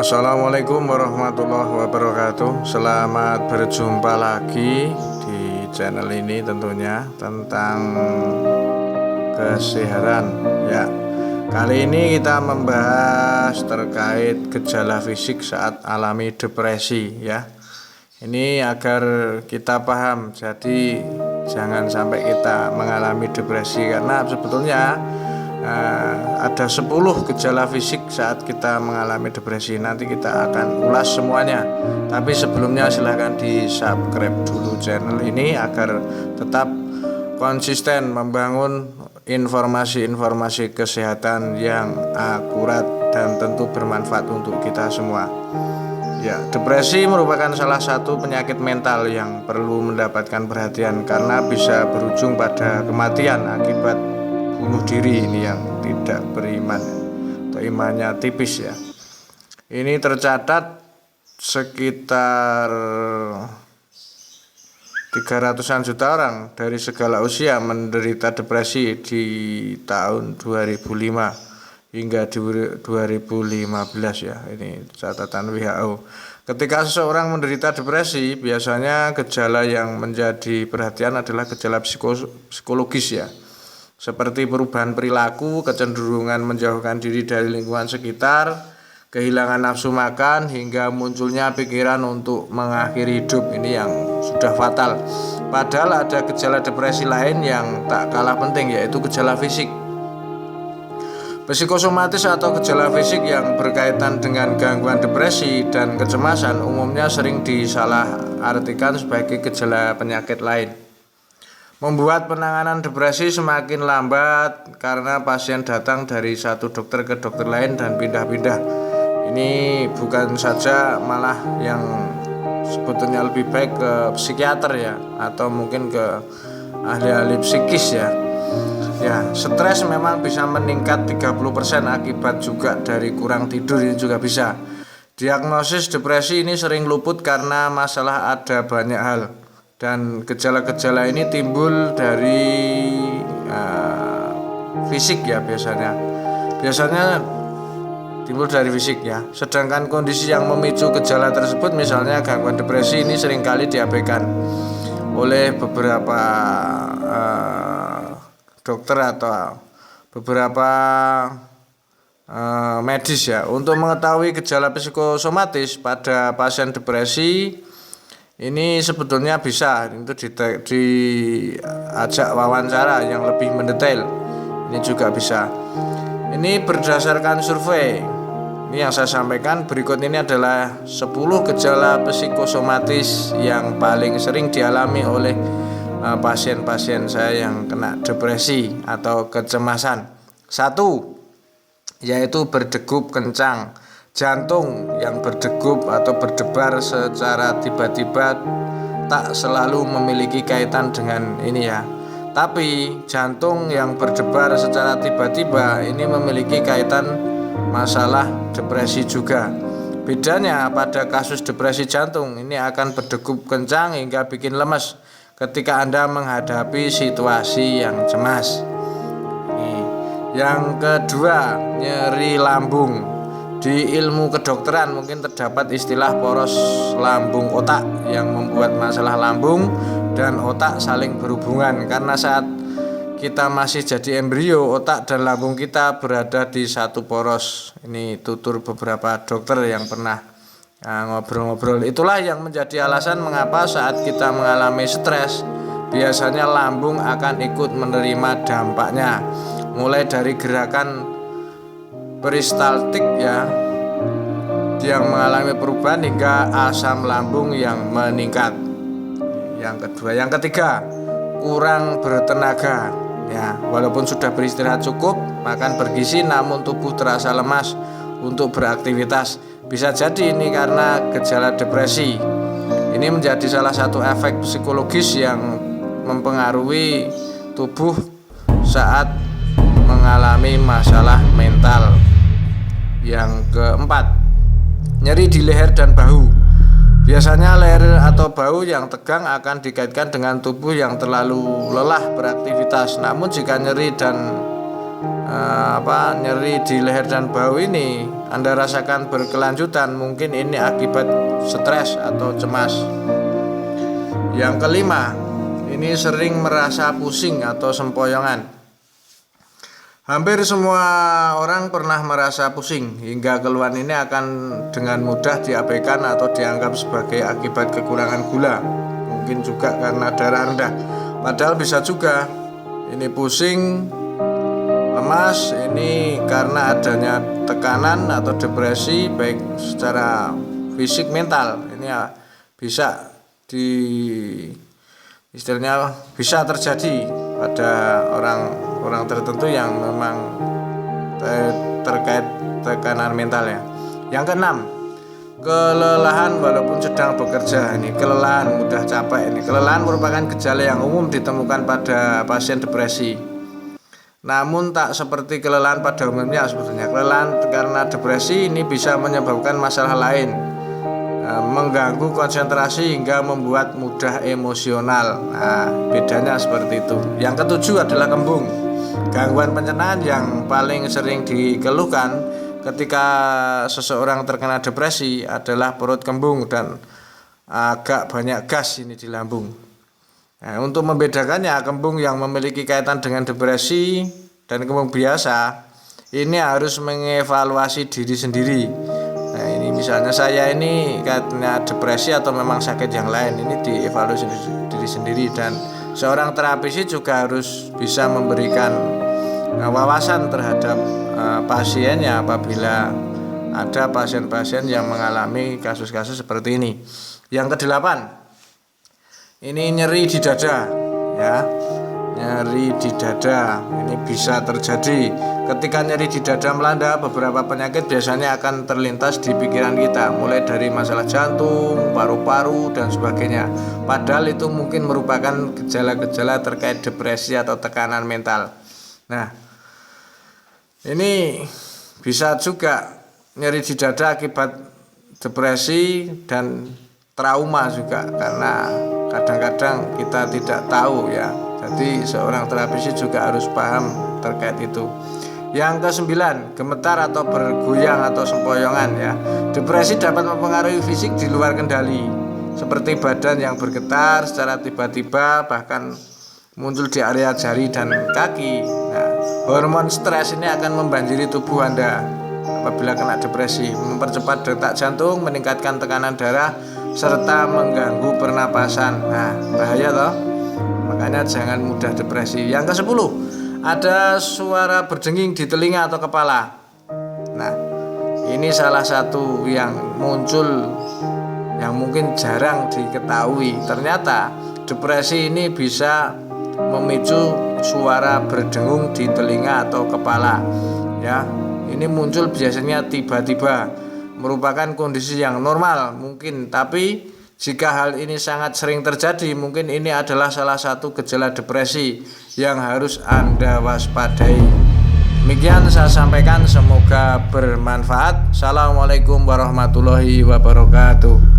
Assalamualaikum warahmatullahi wabarakatuh. Selamat berjumpa lagi di channel ini tentunya tentang kesehatan ya. Kali ini kita membahas terkait gejala fisik saat alami depresi ya. Ini agar kita paham, jadi jangan sampai kita mengalami depresi karena sebetulnya ada 10 gejala fisik saat kita mengalami depresi. Nanti kita akan ulas semuanya. Tapi sebelumnya silahkan di subscribe dulu channel ini agar tetap konsisten membangun informasi-informasi kesehatan yang akurat dan tentu bermanfaat untuk kita semua. Ya, depresi merupakan salah satu penyakit mental yang perlu mendapatkan perhatian karena bisa berujung pada kematian akibat bunuh diri. Ini yang tidak beriman atau imannya tipis ya. Ini tercatat sekitar 300-an juta orang dari segala usia menderita depresi di tahun 2005 hingga 2015 ya. Ini catatan WHO. Ketika seseorang menderita depresi, biasanya gejala yang menjadi perhatian adalah gejala psikologis ya, seperti perubahan perilaku, kecenderungan menjauhkan diri dari lingkungan sekitar, kehilangan nafsu makan, hingga munculnya pikiran untuk mengakhiri hidup. Ini yang sudah fatal. Padahal ada gejala depresi lain yang tak kalah penting, yaitu gejala fisik. Psikosomatis atau gejala fisik yang berkaitan dengan gangguan depresi dan kecemasan umumnya sering disalahartikan sebagai gejala penyakit lain, membuat penanganan depresi semakin lambat karena pasien datang dari satu dokter ke dokter lain dan pindah-pindah. Ini bukan saja, malah yang sebetulnya lebih baik ke psikiater ya, atau mungkin ke ahli-ahli psikis ya. Ya, stres memang bisa meningkat 30% akibat juga dari kurang tidur, ini juga bisa. Diagnosis depresi ini sering luput karena masalah ada banyak hal. Dan gejala-gejala ini timbul dari fisik ya, biasanya timbul dari fisik ya. Sedangkan kondisi yang memicu gejala tersebut, misalnya gangguan depresi, ini seringkali diabaikan oleh beberapa dokter atau beberapa medis ya. Untuk mengetahui gejala psikosomatis pada pasien depresi, ini sebetulnya bisa itu diajak wawancara yang lebih mendetail. Ini juga bisa. Ini berdasarkan survei. Ini yang saya sampaikan berikut ini adalah 10 gejala psikosomatis yang paling sering dialami oleh pasien-pasien saya yang kena depresi atau kecemasan. 1, yaitu berdegup kencang. Jantung yang berdegup atau berdebar secara tiba-tiba tak selalu memiliki kaitan dengan ini ya. Tapi jantung yang berdebar secara tiba-tiba ini memiliki kaitan masalah depresi juga. Bedanya pada kasus depresi jantung ini akan berdegup kencang hingga bikin lemes ketika Anda menghadapi situasi yang cemas. Yang kedua, nyeri lambung. Di ilmu kedokteran mungkin terdapat istilah poros lambung otak yang membuat masalah lambung dan otak saling berhubungan karena saat kita masih jadi embrio, otak dan lambung kita berada di satu poros. Ini tutur beberapa dokter yang pernah ngobrol-ngobrol. Itulah yang menjadi alasan mengapa saat kita mengalami stres, biasanya lambung akan ikut menerima dampaknya, mulai dari gerakan peristaltik ya yang mengalami perubahan hingga asam lambung yang meningkat. Yang ketiga, kurang bertenaga ya. Walaupun sudah beristirahat cukup, makan bergizi, namun tubuh terasa lemas untuk beraktivitas. Bisa jadi ini karena gejala depresi. Ini menjadi salah satu efek psikologis yang mempengaruhi tubuh saat mengalami masalah mental. Yang keempat, nyeri di leher dan bahu. Biasanya leher atau bahu yang tegang akan dikaitkan dengan tubuh yang terlalu lelah beraktivitas. Namun jika nyeri di leher dan bahu ini Anda rasakan berkelanjutan, mungkin ini akibat stres atau cemas. Yang kelima, ini sering merasa pusing atau sempoyongan. Hampir semua orang pernah merasa pusing, hingga keluhan ini akan dengan mudah diabaikan atau dianggap sebagai akibat kekurangan gula. Mungkin juga karena darah rendah. Padahal bisa juga ini pusing, lemas, ini karena adanya tekanan atau depresi baik secara fisik mental. Ini ya bisa istilahnya bisa terjadi pada orang tertentu yang memang terkait tekanan mental ya. Yang keenam, kelelahan walaupun sedang bekerja. Ini kelelahan, mudah capek. Ini kelelahan merupakan gejala yang umum ditemukan pada pasien depresi. Namun tak seperti kelelahan pada umumnya sebetulnya. Kelelahan karena depresi ini bisa menyebabkan masalah lain, mengganggu konsentrasi hingga membuat mudah emosional. Nah, bedanya seperti itu. Yang ketujuh adalah kembung. Gangguan pencernaan yang paling sering dikeluhkan ketika seseorang terkena depresi adalah perut kembung dan agak banyak gas ini di lambung. Nah, untuk membedakannya, kembung yang memiliki kaitan dengan depresi dan kembung biasa ini harus mengevaluasi diri sendiri. Nah, ini misalnya saya ini karena depresi atau memang sakit yang lain, ini dievaluasi diri sendiri, dan seorang terapisi juga harus bisa memberikan wawasan terhadap pasiennya apabila ada pasien-pasien yang mengalami kasus-kasus seperti ini. Yang kedelapan, ini nyeri di dada ya. Nyeri di dada ini bisa terjadi ketika nyeri di dada melanda. Beberapa penyakit biasanya akan terlintas di pikiran kita, mulai dari masalah jantung, paru-paru dan sebagainya. Padahal itu mungkin merupakan gejala-gejala terkait depresi atau tekanan mental. Nah, ini bisa juga nyeri di dada akibat depresi dan trauma juga, karena kadang-kadang kita tidak tahu ya. Jadi seorang terapisi juga harus paham terkait itu. Yang kesembilan, gemetar atau bergoyang atau sempoyongan ya. Depresi dapat mempengaruhi fisik di luar kendali, seperti badan yang bergetar secara tiba-tiba, bahkan muncul di area jari dan kaki. Nah, hormon stres ini akan membanjiri tubuh Anda apabila kena depresi, mempercepat detak jantung, meningkatkan tekanan darah, serta mengganggu pernapasan. Nah, bahaya toh. Makanya jangan mudah depresi. Yang ke-10, ada suara berdenging di telinga atau kepala. Nah, ini salah satu yang muncul yang mungkin jarang diketahui. Ternyata depresi ini bisa memicu suara berdengung di telinga atau kepala. Ya, ini muncul biasanya tiba-tiba, merupakan kondisi yang normal mungkin, tapi jika hal ini sangat sering terjadi, mungkin ini adalah salah satu gejala depresi yang harus Anda waspadai. Demikian saya sampaikan, semoga bermanfaat. Assalamualaikum warahmatullahi wabarakatuh.